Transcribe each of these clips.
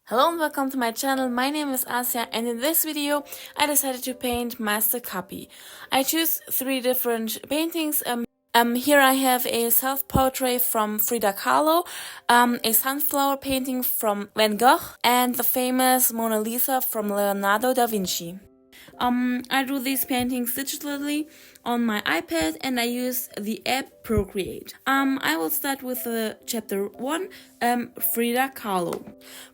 Hello and welcome to my channel. My name is Asia, and in this video I decided to paint master copy. I choose 3 different paintings. Here I have a self-portrait from Frida Kahlo, a sunflower painting from Van Gogh, and the famous Mona Lisa from Leonardo da Vinci. I drew these paintings digitally on my iPad and I use the app Procreate. I will start with chapter 1, Frida Kahlo.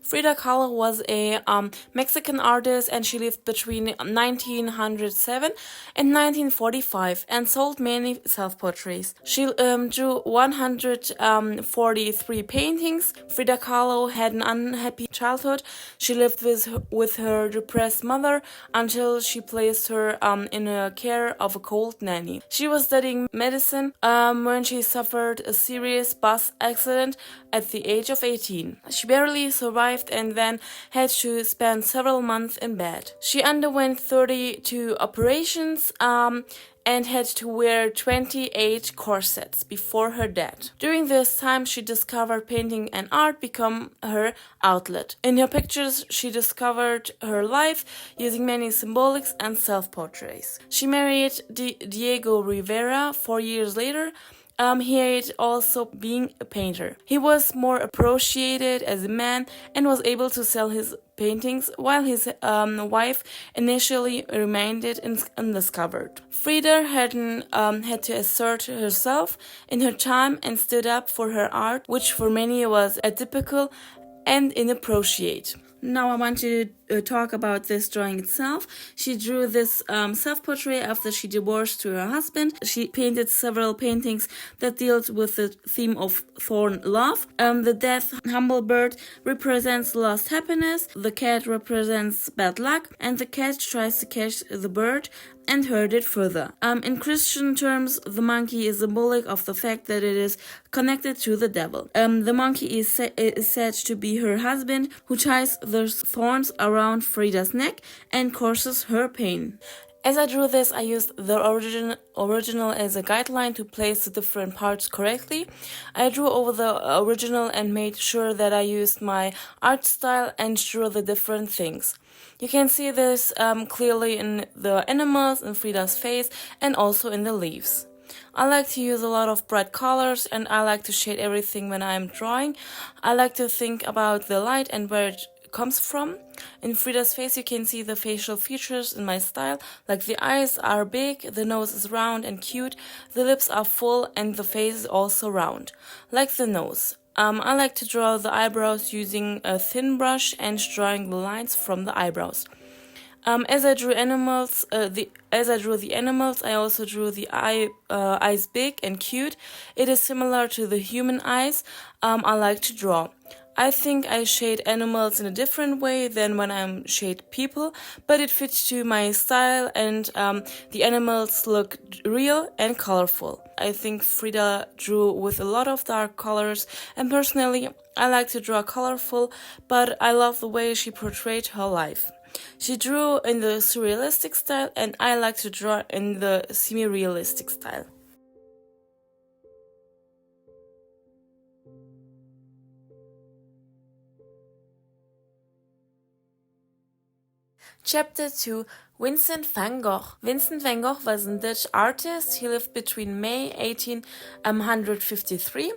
Frida Kahlo was a Mexican artist and she lived between 1907 and 1945 and sold many self-portraits. She drew 143 paintings. Frida Kahlo had an unhappy childhood. She lived with her depressed mother until she placed her in the care of a cold nanny. She was studying medicine when she suffered a serious bus accident at the age of 18. She barely survived and then had to spend several months in bed. She underwent 32 operations and had to wear 28 corsets before her death. During this time, she discovered painting and art become her outlet. In her pictures, she discovered her life using many symbolics and self-portraits. She married Diego Rivera 4 years later. He had also being a painter. He was more appreciated as a man and was able to sell his paintings while his wife initially remained undiscovered. Frida had to assert herself in her time and stood up for her art, which for many was atypical and inappropriate. Now I want to talk about this drawing itself. She drew this self-portrait after she divorced to her husband. She painted several paintings that dealt with the theme of thorn love. The death hummingbird represents lost happiness, the cat represents bad luck, and the cat tries to catch the bird and hurt it further. In Christian terms, the monkey is symbolic of the fact that it is connected to the devil. The monkey is said to be her husband, who ties the thorns around Frida's neck and causes her pain. As I drew this, I used the original as a guideline to place the different parts correctly. I drew over the original and made sure that I used my art style and drew the different things. You can see this clearly in the animals, in Frida's face, and also in the leaves. I like to use a lot of bright colors and I like to shade everything when I'm drawing. I like to think about the light and where it comes from. In Frida's face you can see the facial features in my style, like the eyes are big, the nose is round and cute, the lips are full and the face is also round, like the nose. I like to draw the eyebrows using a thin brush and drawing the lines from the eyebrows. As I drew the animals, I also drew the eyes big and cute. It is similar to the human eyes I like to draw. I think I shade animals in a different way than when I shade people, but it fits to my style and the animals look real and colorful. I think Frida drew with a lot of dark colors, and personally I like to draw colorful, but I love the way she portrayed her life. She drew in the surrealistic style and I like to draw in the semi-realistic style. Chapter 2, Vincent van Gogh. Vincent van Gogh was a Dutch artist. He lived between May 1853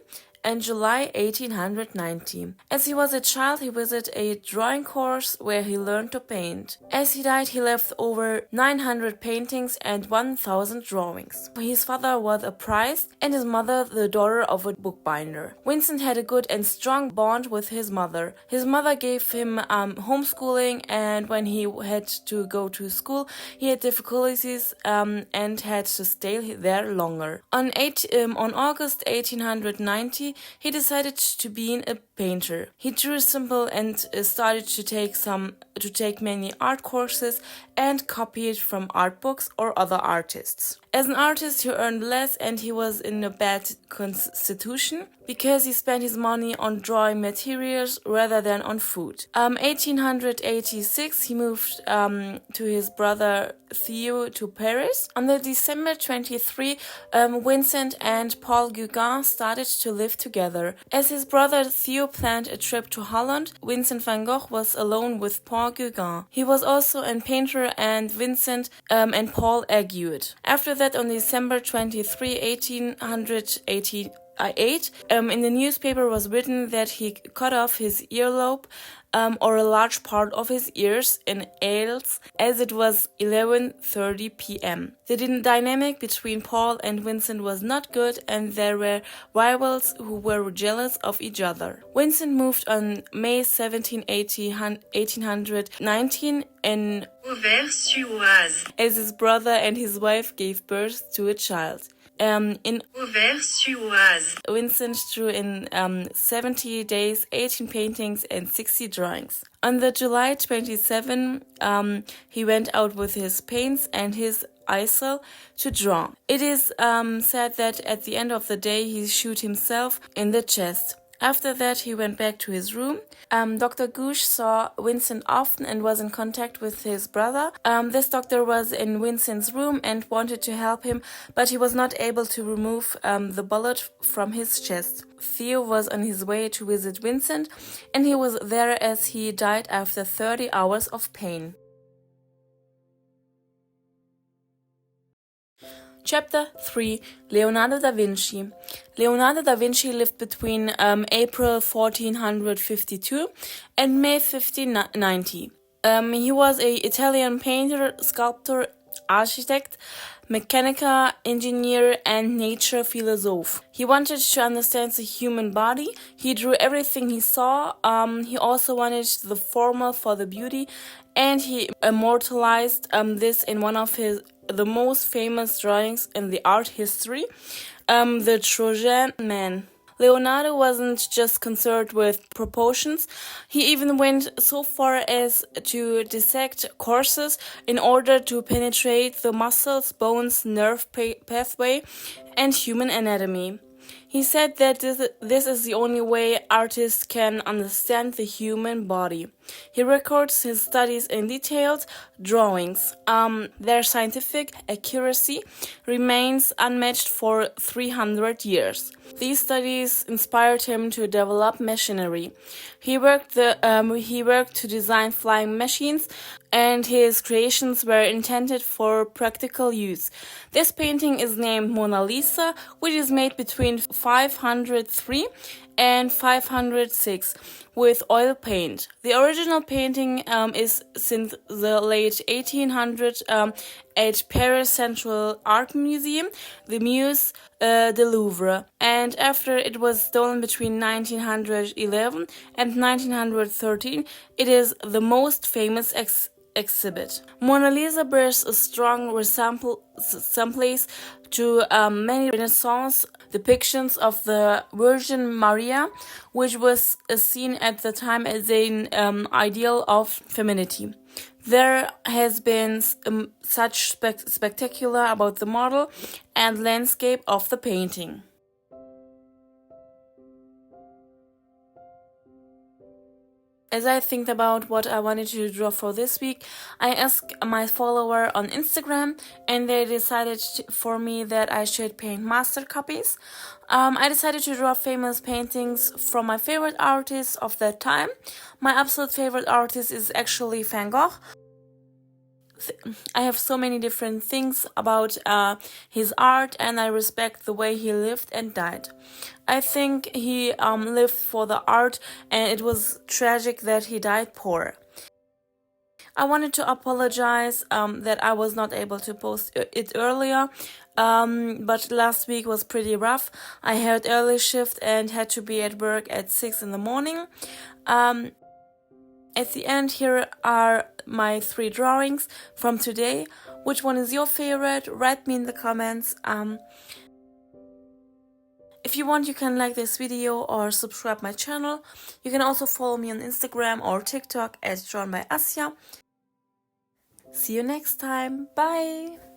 and July 1890. As he was a child, he visited a drawing course where he learned to paint. As he died, he left over 900 paintings and 1,000 drawings. His father was a priest and his mother the daughter of a bookbinder. Vincent had a good and strong bond with his mother. His mother gave him homeschooling, and when he had to go to school, he had difficulties and had to stay there longer. On August 1890, he decided to be a painter. He drew simple and started to take some to take many art courses and copied from art books or other artists. As an artist, he earned less and he was in a bad constitution because he spent his money on drawing materials rather than on food. 1886, he moved to his brother Theo to Paris. On the December 23, Vincent and Paul Gauguin started to live together. As his brother Theo planned a trip to Holland, Vincent van Gogh was alone with Paul Gauguin. He was also a painter and Vincent and Paul argued. After that, on December 23, 1888, in the newspaper was written that he cut off his earlobe or a large part of his ears in Ailes as it was 11:30 p.m. The dynamic between Paul and Vincent was not good and there were rivals who were jealous of each other. Vincent moved on May 17, 1819 in Auvers-sur-Oise as his brother and his wife gave birth to a child. In Auvers-sur-Oise, Vincent drew in 70 days, 18 paintings and 60 drawings. On the July 27, he went out with his paints and his easel to draw. It is said that at the end of the day he shot himself in the chest. After that, he went back to his room. Dr. Gogh saw Vincent often and was in contact with his brother. This doctor was in Vincent's room and wanted to help him, but he was not able to remove the bullet from his chest. Theo was on his way to visit Vincent, and he was there as he died after 30 hours of pain. Chapter 3. Leonardo da Vinci. Leonardo da Vinci lived between April 1452 and May 1590. He was an Italian painter, sculptor, architect, mechanical engineer, and nature philosopher. He wanted to understand the human body. He drew everything he saw. He also wanted the formal for the beauty, and he immortalized this in one of the most famous drawings in the art history, the Trojan Man. Leonardo wasn't just concerned with proportions, he even went so far as to dissect corpses in order to penetrate the muscles, bones, nerve pathway, and human anatomy. He said that this is the only way artists can understand the human body. He records his studies in detailed drawings. Their scientific accuracy remains unmatched for 300 years. These studies inspired him to develop machinery. He worked to design flying machines, and his creations were intended for practical use. This painting is named Mona Lisa, which is made between 503 and 506 with oil paint. The original painting is since the late 1800s at Paris Central Art Museum, the Musée du Louvre, and after it was stolen between 1911 and 1913, it is the most famous exhibit. Mona Lisa bears a strong resemblance to many Renaissance depictions of the Virgin Maria, which was seen at the time as an ideal of femininity. There has been such spectacular about the model and landscape of the painting. As I think about what I wanted to draw for this week, I asked my follower on Instagram and they decided for me that I should paint master copies. I decided to draw famous paintings from my favorite artists of that time. My absolute favorite artist is actually Van Gogh. I have so many different things about his art, and I respect the way he lived and died. I think he lived for the art, and it was tragic that he died poor. I wanted to apologize that I was not able to post it earlier, but last week was pretty rough. I had early shift and had to be at work at 6 in the morning. At the end, here are my 3 drawings from today. Which one is your favorite? Write me in the comments. If If you want, you can like this video or subscribe my channel. You can also follow me on Instagram or TikTok as Drawn by Asya. See you next time. Bye!